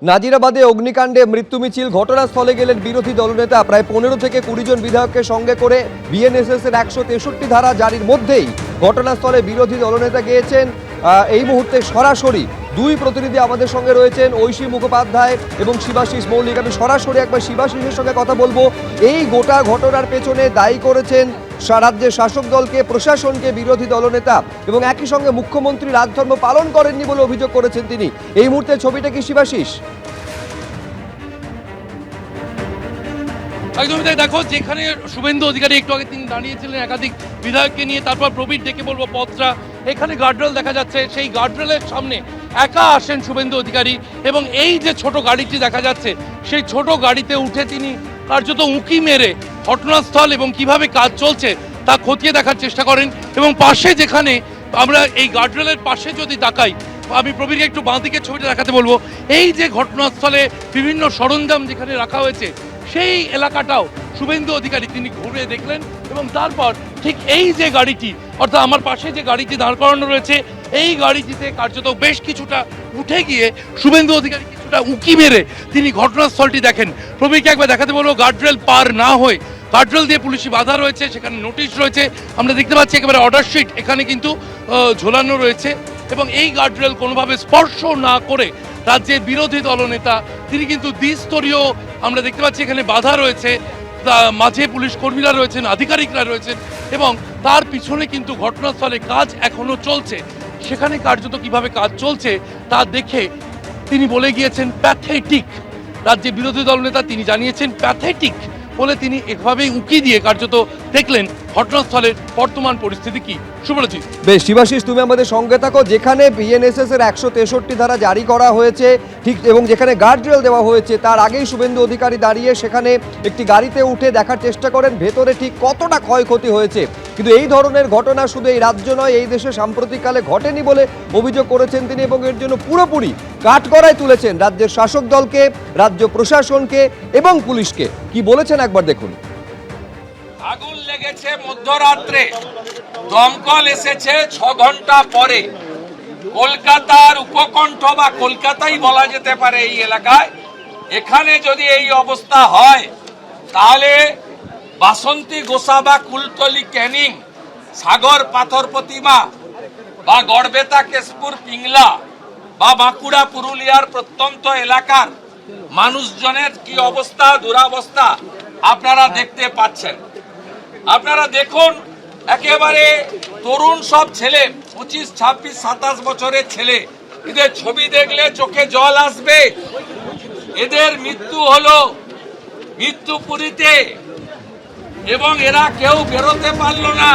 নাজিরাবাদে অগ্নিকাণ্ডে মৃত্যু মিছিল, ঘটনাস্থলে গেলেন বিরোধী দলনেতা। প্রায় 15 থেকে 20 জন বিধায়ককে সঙ্গে করে বিএনএসএস এর 163 ধারা জারির মধ্যেই ঘটনাস্থলে বিরোধী দলনেতা গিয়েছেন। এই মুহূর্তে সরাসরি দুই প্রতিনিধি আমাদের সঙ্গে রয়েছেন, ঐশী মুখোপাধ্যায় এবং শিবাশিস মৌলিক। আমি সরাসরি একবার শিবাশিসের সঙ্গে কথা বলবো। এই গোটা ঘটনার পেছনে দায়ী করেছেন রাজ্যের শাসক দলকে, প্রশাসনকে বিরোধী দলনেতা, এবং একই সঙ্গে মুখ্যমন্ত্রী রাজধর্ম পালন করেননি বলে অভিযোগ করেছেন তিনি। এই মুহূর্তে ছবিটা কি শিবাশিস? একদমই তাই। দেখো, যেখানে শুভেন্দু অধিকারী একটু আগে তিনি দাঁড়িয়েছিলেন একাধিক বিধায়ককে নিয়ে, তারপর প্রবীর ডেকে বলবো পথটা, এখানে গার্ডরেল দেখা যাচ্ছে, সেই গার্ডরেলের সামনে একা আসেন শুভেন্দু অধিকারী এবং এই যে ছোট গাড়িটি দেখা যাচ্ছে সেই ছোট গাড়িতে উঠে তিনি কার্যত উঁকি মেরে ঘটনাস্থল এবং কিভাবে কাজ চলছে তা খতিয়ে দেখার চেষ্টা করেন। এবং পাশে, যেখানে আমরা এই গার্ডরেলের পাশে যদি তাকাই, আমি প্রবীরকে একটু বাঁ দিকের ছবিটা দেখাতে বলবো। এই যে ঘটনাস্থলে বিভিন্ন সরঞ্জাম যেখানে রাখা হয়েছে, সেই এলাকাটাও শুভেন্দু অধিকারী তিনি ঘুরে দেখলেন এবং তারপর ঠিক এই যে গাড়িটি, অর্থাৎ আমার পাশে যে গাড়িটি দাঁড় করানো রয়েছে, এই গাড়িটিতে কার্যত বেশ কিছুটা উঠে গিয়ে শুভেন্দু অধিকারী কিছুটা উঁকি মেরে তিনি ঘটনাস্থলটি দেখেন। প্রবীরকে একবার দেখাতে বলবো, গার্ডরেল পার না হয়ে, গার্ডরেল দিয়ে পুলিশি বাধা রয়েছে, সেখানে নোটিশ রয়েছে, আমরা দেখতে পাচ্ছি একেবারে অর্ডার শিট এখানে কিন্তু ঝোলানো রয়েছে এবং এই গার্ডরেল কোনোভাবে স্পর্শ না করে রাজ্যের বিরোধী দলনেতা তিনি কিন্তু দ্বিস্তরীয়, আমরা দেখতে পাচ্ছি এখানে বাধা রয়েছে, মাঝে পুলিশ কর্মীরা রয়েছেন, আধিকারিকরা রয়েছেন এবং তার পিছনে কিন্তু ঘটনাস্থলে কাজ এখনো চলছে। সেখানে কার্যত কিভাবে কাজ চলছে তা দেখে তিনি বলে গিয়েছেন প্যাথেটিক। রাজ্যের বিরোধী দলনেতা তিনি জানিয়েছেন প্যাথেটিক বলে তিনি এভাবেই উঁকি দিয়ে কার্যত দেখলেন ঘটনাস্থলের বর্তমান পরিস্থিতি কি। শুভরজিৎ। বেশ শিবাশিস, তুমি আমাদের সঙ্গে থাকো। যেখানে বিএনএসএস এর 163 ধারা জারি করা হয়েছে ঠিক, এবং যেখানে গার্ডরেল দেওয়া হয়েছে, তার আগেই শুভেন্দু অধিকারী দাঁড়িয়ে সেখানে একটি গাড়িতে উঠে দেখার চেষ্টা করেন ভেতরে ঠিক কতটা ক্ষয়ক্ষতি হয়েছে। কিন্তু এই ধরনের ঘটনা শুধু এই রাজ্য নয়, এই দেশে সাম্প্রতিককালে ঘটেনি বলে অভিযোগ করেছেন তিনি এবং এর জন্য পুরোপুরি কাঠগড়ায় তুলেছেন রাজ্যের শাসক দলকে, রাজ্য প্রশাসনকে এবং পুলিশকে। কি বলেছেন একবার দেখুন। আগুন লেগেছে মধ্যরাত্রে, দমকল এসেছে 6 ঘন্টা পরে। কলকাতার উপকণ্ঠ বা কলকাতাই বলা যেতে পারে এই এলাকায়, এখানে যদি এই অবস্থা হয় তাহলে বাসন্তী গোসা বা কুলতলি ক্যানিং, সাগর পাথর প্রতিমা বা গড়বেতা কেশপুর পিংলা বা বাঁকুড়া পুরুলিয়ার প্রত্যন্ত এলাকার মানুষজনের কি অবস্থা, দুরাবস্থা আপনারা দেখতে পাচ্ছেন। আপনারা দেখুন, একেবারে তরুণ সব ছেলে, 25, 26, 27 বছরের ছেলে, এদের ছবি দেখলে চোখে জল আসবে। এদের মৃত্যু হলো মৃত্যুপুরীতে এবং এরা কেউ বেরোতে পারলো না।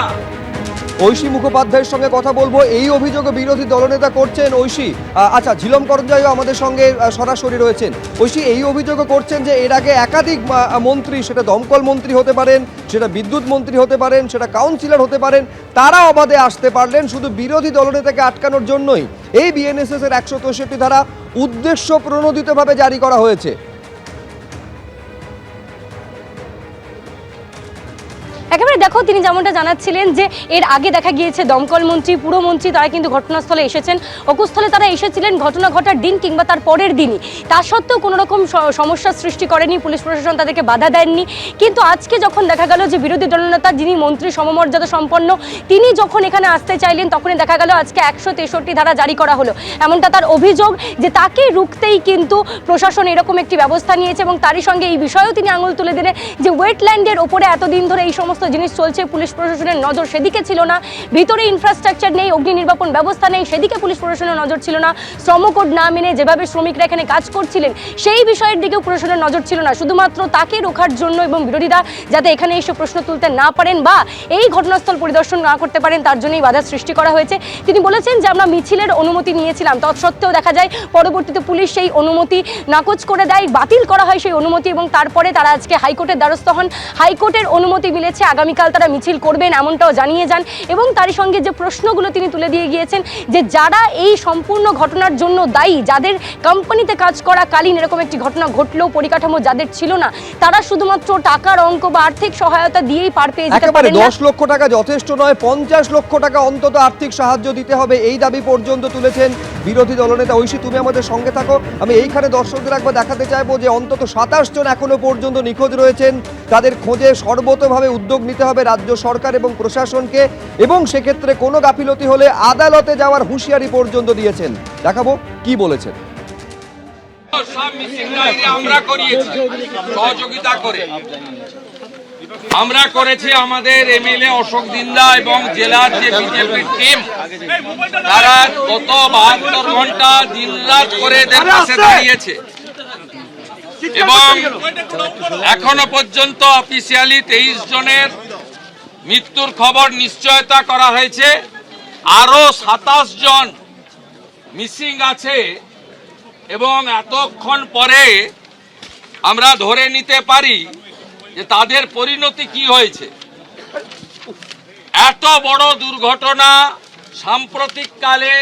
ঐশী মুখোপাধ্যায়ের সঙ্গে কথা বলবো। এই অভিযোগ বিরোধী দলনেতা করছেন। ঐশী, আচ্ছা, ঝিলম করঞ্জাইও আমাদের সঙ্গে সরাসরি রয়েছেন। ঐশী, এই অভিযোগও করছেন যে এর আগে একাধিক মন্ত্রী, সেটা দমকল মন্ত্রী হতে পারেন, সেটা বিদ্যুৎ মন্ত্রী হতে পারেন, সেটা কাউন্সিলর হতে পারেন, তারা অবাধে আসতে পারলেন শুধু বিরোধী দলনেতাকে আটকানোর জন্যই। এই বিএনএসএস এর 163 ধারা উদ্দেশ্য প্রণোদিতভাবে জারি করা হয়েছে। একেবারে দেখো, তিনি যেমনটা জানাচ্ছিলেন যে এর আগে দেখা গিয়েছে দমকল মন্ত্রী, পুরমন্ত্রী তারা কিন্তু ঘটনাস্থলে এসেছেন, অকুস্থলে তারা এসেছিলেন ঘটনা ঘটার দিন কিংবা তার পরের দিনই। তা সত্ত্বেও কোনো রকম সমস্যার সৃষ্টি করেনি, পুলিশ প্রশাসন তাদেরকে বাধা দেননি। কিন্তু আজকে যখন দেখা গেল যে বিরোধী দলনেতা, যিনি মন্ত্রী সমমর্যাদা সম্পন্ন, তিনি যখন এখানে আসতে চাইলেন, তখনই দেখা গেল আজকে 163 ধারা জারি করা হলো। এমনটা তার অভিযোগ যে তাকে রুখতেই কিন্তু প্রশাসন এরকম একটি ব্যবস্থা নিয়েছে এবং তারই সঙ্গে এই বিষয়েও তিনি আঙুল তুলে দিলেন যে ওয়েটল্যান্ডের ওপরে এতদিন ধরে এই সমস্ত জিনিস চলছে, পুলিশ প্রশাসনের নজর সেদিকে ছিল না, ভিতরে ইনফ্রাস্ট্রাকচার নেই, অগ্নি নির্বাপন ব্যবস্থা নেই, সেদিকে পুলিশ প্রশাসনের নজর ছিল না, শ্রম কোড না মেনে যেভাবে শ্রমিকরা এখানে কাজ করছিলেন সেই বিষয়ের দিকেও প্রশাসনের নজর ছিল না। শুধুমাত্র তাকে রোখার জন্য এবং বিরোধীরা যাতে এখানে এসে প্রশ্ন তুলতে না পারেন বা এই ঘটনাস্থল পরিদর্শন না করতে পারেন তার জন্যই বাধা সৃষ্টি করা হয়েছে। তিনি বলেছেন যে আমরা মিছিলের অনুমতি নিয়েছিলাম, তৎসত্ত্বেও দেখা যায় পরবর্তীতে পুলিশ সেই অনুমতি নাকচ করে দেয়, বাতিল করা হয় সেই অনুমতি এবং তারপরে তারা আজকে হাইকোর্টের দ্বারস্থ হন। হাইকোর্টের অনুমতি মিলেছে আগামীকাল আগামীকাল তারা মিছিল করবেন এমনটাও জানিয়ে যান এবং তারই সঙ্গে যে প্রশ্নগুলো তিনি তুলে দিয়ে গিয়েছেন যে যারা এই সম্পূর্ণ ঘটনার জন্য দায়ী, যাদের কোম্পানিতে কাজ করাকালীন এরকম একটি ঘটনা ঘটলেও পরিকাঠামো যাদের ছিল না, তারা শুধুমাত্র টাকার অঙ্ক বা আর্থিক সহায়তা দিয়েই পার পেয়ে যেতে একেবারে পারেন না। 10 লক্ষ টাকা যথেষ্ট নয়, 50 লক্ষ টাকা অন্তত আর্থিক সাহায্য দিতে হবে, এই দাবি পর্যন্ত তুলেছেন বিরোধী দলনেতা। ঐশী, তুমি আমাদের সঙ্গে থাকো। আমি এইখানে দর্শকদের একবার দেখাতে চাইবো যে অন্তত 27 জন এখনো পর্যন্ত নিখোঁজ রয়েছেন। তাদের খোঁজে সর্বতোভাবে উদ্যোগ নিতে হবে রাজ্য সরকার এবং প্রশাসনকে, এবং সেক্ষেত্রে কোনো গাফিলতি হলে আদালতে যাওয়ার হুঁশিয়ারি পর্যন্ত দিয়েছেন। দেখাবো কি বলেছেন। সব মিছিল ডায়েরি আমরা করিয়েছি সহযোগিতা করে। আমরা করেছি আমাদের এমএলএ অশোক দিন্দা এবং জেলার যে বিজেপির টিম, তারা গত 72 ঘন্টা দিনরাত করে এদের পাশে দাঁড়িয়েছে এবং এখনো পর্যন্ত অফিসিয়ালি 23 জনের মৃত্যুর খবর নিশ্চয়তা করা হয়েছে। আরো 27 জন মিসিং আছে এবং এতক্ষণ পরে আমরা ধরে নিতে পারি যে তাদের পরিণতি কি হয়েছে। এত বড় দুর্ঘটনা সাম্প্রতিককালে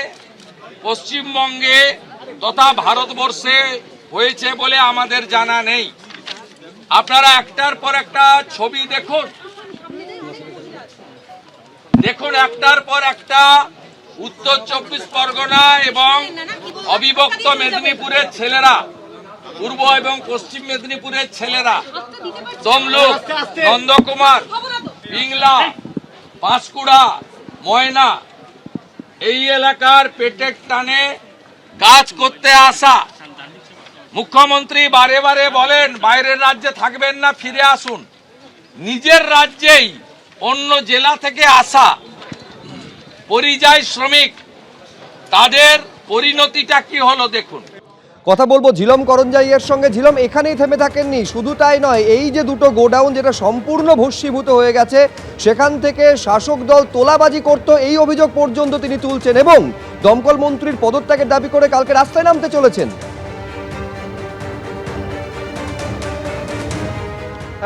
পশ্চিমবঙ্গে তথা ভারতবর্ষে হয়েছে বলে আমাদের জানা নেই। আপনারা একটার পর একটা ছবি দেখুন, একটার পর একটা উত্তর 24 পরগনা এবং অবিভক্ত মেদিনীপুরের ছেলেরা, পূর্ব এবং পশ্চিম মেদিনীপুরের ছেলেরা, তমলুক, নন্দকুমার, পিংলা, পাঁশকুড়া, ময়না, এই এলাকার পেটের টানে কাজ করতে আসা। মুখ্যমন্ত্রী বারে বারে বলেন বাইরের রাজ্যে থাকবেন না, ফিরে আসুন। নিজের রাজ্যেই অন্য জেলা থেকে আসা পরিযায়ী শ্রমিক, তাদের পরিণতিটা কি হলো দেখুন। কথা বলবো ঝিলম করঞ্জাইয়ের সঙ্গে। ঝিলম, এখানেই থেমে থাকেননি, শুধু তাই নয়, এই যে দুটো গোডাউন যেটা সম্পূর্ণ ভস্মীভূত হয়ে গেছে, সেখান থেকে শাসক দল তোলাবাজি করত, এই অভিযোগ পর্যন্ত তিনি তুলছেন এবং দমকল মন্ত্রীর পদত্যাগের দাবি করে কালকে রাস্তায় নামতে চলেছেন।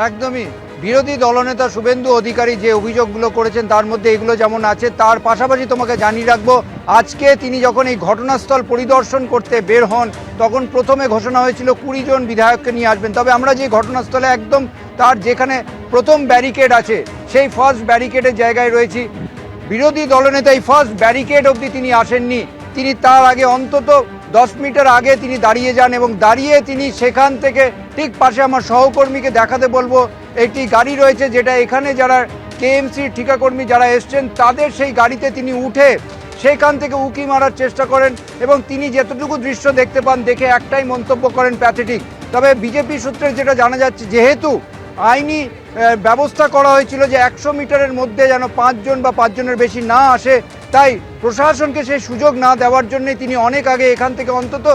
একদমই বিরোধী দলনেতা শুভেন্দু অধিকারী যে অভিযোগগুলো করেছেন তার মধ্যে এগুলো যেমন আছে, তার পাশাপাশি তোমাকে জানিয়ে রাখবো আজকে তিনি যখন এই ঘটনাস্থল পরিদর্শন করতে বের হন তখন প্রথমে ঘোষণা হয়েছিল 20 জন বিধায়ককে নিয়ে আসবেন। তবে আমরা যে ঘটনাস্থলে একদম তার যেখানে প্রথম ব্যারিকেড আছে সেই ফার্স্ট ব্যারিকেডের জায়গায় রয়েছি। বিরোধী দলনেতা এই ফার্স্ট ব্যারিকেড অবধি তিনি আসেননি, তিনি তার আগে অন্তত 10 মিটার আগে তিনি দাঁড়িয়ে যান এবং দাঁড়িয়ে তিনি সেখান থেকে ঠিক পাশে আমার সহকর্মীকে দেখাতে বলবো একটি গাড়ি রয়েছে যেটা এখানে যারা কেএমসির ঠিকাকর্মী যারা এসছেন তাদের সেই গাড়িতে তিনি উঠে সেখান থেকে উকি মারার চেষ্টা করেন এবং তিনি যতটুকু দৃশ্য দেখতে পান দেখে একটাই মন্তব্য করেন, প্যাথেটিক। তবে বিজেপি সূত্রে যেটা জানা যাচ্ছে, যেহেতু আইনি ব্যবস্থা করা হয়েছিল যে 100 মিটারের মধ্যে যেন 5 জন বা 5 জনের বেশি না আসে, তাই প্রশাসনকে সেই সুযোগ না দেওয়ার জন্যই তিনি অনেক আগে এখান থেকে অন্তত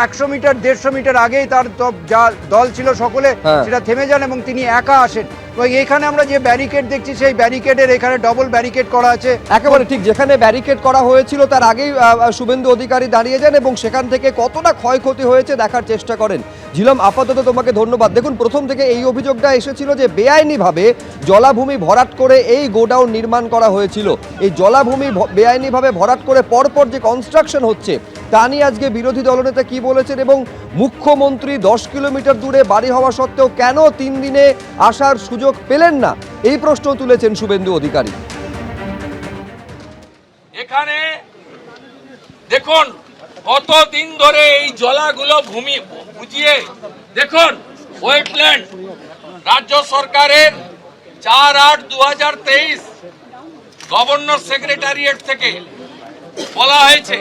100 মিটার 150 মিটার আগেই তার যা দল ছিল সকলে সেটা থেমে যান এবং তিনি একা আসেন। এবং এখানে আমরা যে ব্যারিকেড দেখছি সেই ব্যারিকেডের এখানে ডবল ব্যারিকেড করা আছে। একেবারে ঠিক যেখানে ব্যারিকেড করা হয়েছিল তার আগেই শুভেন্দু অধিকারী দাঁড়িয়ে যান এবং সেখান থেকে কতটা ক্ষয়ক্ষতি হয়েছে দেখার চেষ্টা করেন। ঝিলম, আপাতত তোমাকে ধন্যবাদ। দেখুন, প্রথম থেকে এই অভিযোগটা এসেছিল যে বেআইনিভাবে জলাভূমি ভরাট করে এই গোডাউন নির্মাণ করা হয়েছিল। এই জলাভূমি বেআইনিভাবে ভরাট করে পরপর যে কনস্ট্রাকশন হচ্ছে তা নিয়ে আজকে বিরোধী দলনেতা কি বলেছেন এবং মুখ্যমন্ত্রী 10 কিলোমিটার দূরে বাড়ি হওয়া সত্ত্বেও কেন 3 দিনে আসার সুযোগ পেলেন না, এই প্রশ্ন তুলেছেন শুভেন্দু অধিকারী। এখানে দেখুন কতদিন ধরে এই জলাগুলো ভূমি বুঝিয়ে দেখুন ওয়েটল্যান্ড। রাজ্য সরকারের 4/8/2023 গভর্নর সেক্রেটারিয়েট থেকে বলা হয়েছে।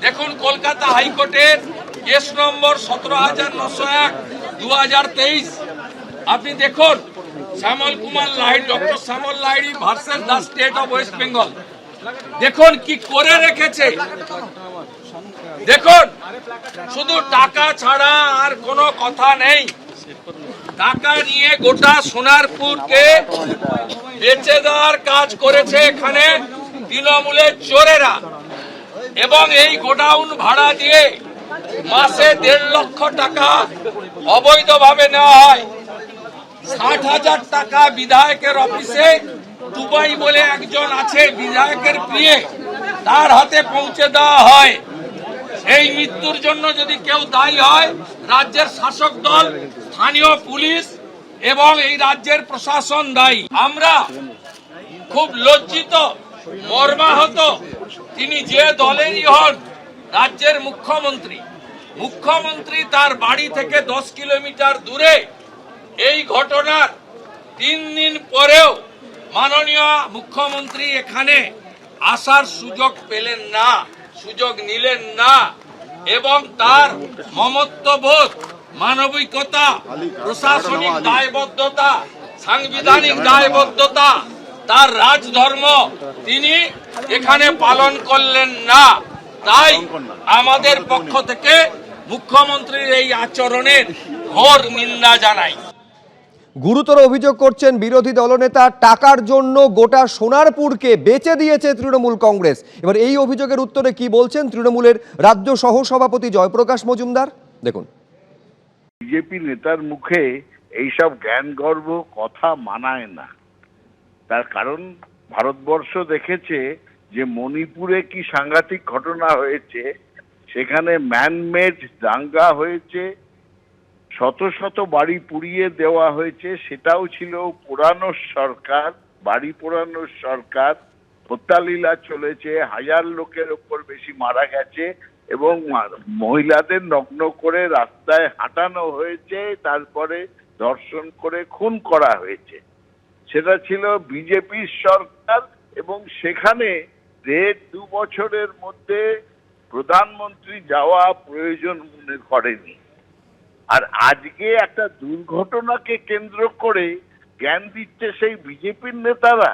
দেখুন কলকাতা হাইকোর্টের কেস নম্বর 17,901/2023। আপনি দেখুন Shyamal Kumar Lahiri, doctor Shyamal Lahiri versus the state of West Bengal. দেখুন কি করে রেখেছে, দেখুন শুধু টাকা ছাড়া আর কোনো কথা নেই। টাকা নিয়ে গোটা সোনারপুরকে বেচে দেওয়ার কাজ করেছে এখানে তৃণমূলের চোরেরা এবং এই গোডাউন ভাড়া দিয়ে মাসে 1.5 লক্ষ টাকা অবৈধভাবে নেওয়া হয়। 60,000 টাকা বিধায়কের অফিসে দুবাই বলে একজন আছে বিধায়কের প্রিয়ে, তার হাতে পৌঁছে দেওয়া হয়। এই মৃত্যুর জন্য যদি কেউ দায়ী হয়, রাজ্যের শাসক দল, স্থানীয় পুলিশ এবং এই রাজ্যের প্রশাসন দায়ী। আমরা খুব লজ্জিত, মর্মাহত। তিনি যে দলেরই হন, রাজ্যের মুখ্যমন্ত্রী তার বাড়ি থেকে 10 কিলোমিটার দূরে এই ঘটনার 3 দিন পরেও মাননীয় মুখ্যমন্ত্রী এখানে আসার সুযোগ পেলেন না, সুযোগ নিলেন না, এবং তার মমত্ববোধ, মানবিকতা, প্রশাসনিক দায়বদ্ধতা, সাংবিধানিক দায়বদ্ধতা, তার রাজধর্ম তিনি এখানে পালন করলেন না। তাই আমাদের পক্ষ থেকে মুখ্যমন্ত্রীর এই আচরণের ঘোর নিন্দা জানাই। গুরুতর অভিযোগ করছেন বিরোধী দলনেতা, টাকার জন্য গোটা সোনারপুরকে বেচে দিয়েছে তৃণমূল কংগ্রেস। এবার এই অভিযোগের উত্তরে কি বলছেন তৃণমূলের রাজ্য সহসভাপতি জয়প্রকাশ মজুমদার, দেখুন। বিজেপি নেতার মুখে এইসব জ্ঞানগর্ভ কথা মানায় না। তার কারণ ভারতবর্ষ দেখেছে যে মণিপুরে কি সাংঘাতিক ঘটনা হয়েছে, সেখানে ম্যানমেড দাঙ্গা হয়েছে, শত শত বাড়ি পুড়িয়ে দেওয়া হয়েছে, সেটাও ছিল পোড়ানোর সরকার, বাড়ি পোড়ানোর সরকার। হত্যালীলা চলেছে, 1000 লোকের ওপর বেশি মারা গেছে এবং মহিলাদের নগ্ন করে রাস্তায় হাঁটানো হয়েছে, তারপরে ধর্ষণ করে খুন করা হয়েছে। সেটা ছিল বিজেপির সরকার এবং সেখানে 1.5-2 বছরের মধ্যে প্রধানমন্ত্রী যাওয়া প্রয়োজন মনে করেনি। আর আজকে একটা দুর্ঘটনাকে কেন্দ্র করে জ্ঞান দিচ্ছে সেই বিজেপির নেতারা।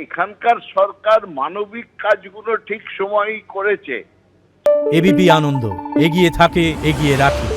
এখানকার সরকার মানবিক কাজগুলো ঠিক সময়ই করেছে। এবিপি আনন্দ, এগিয়ে থাকে, এগিয়ে রাখে।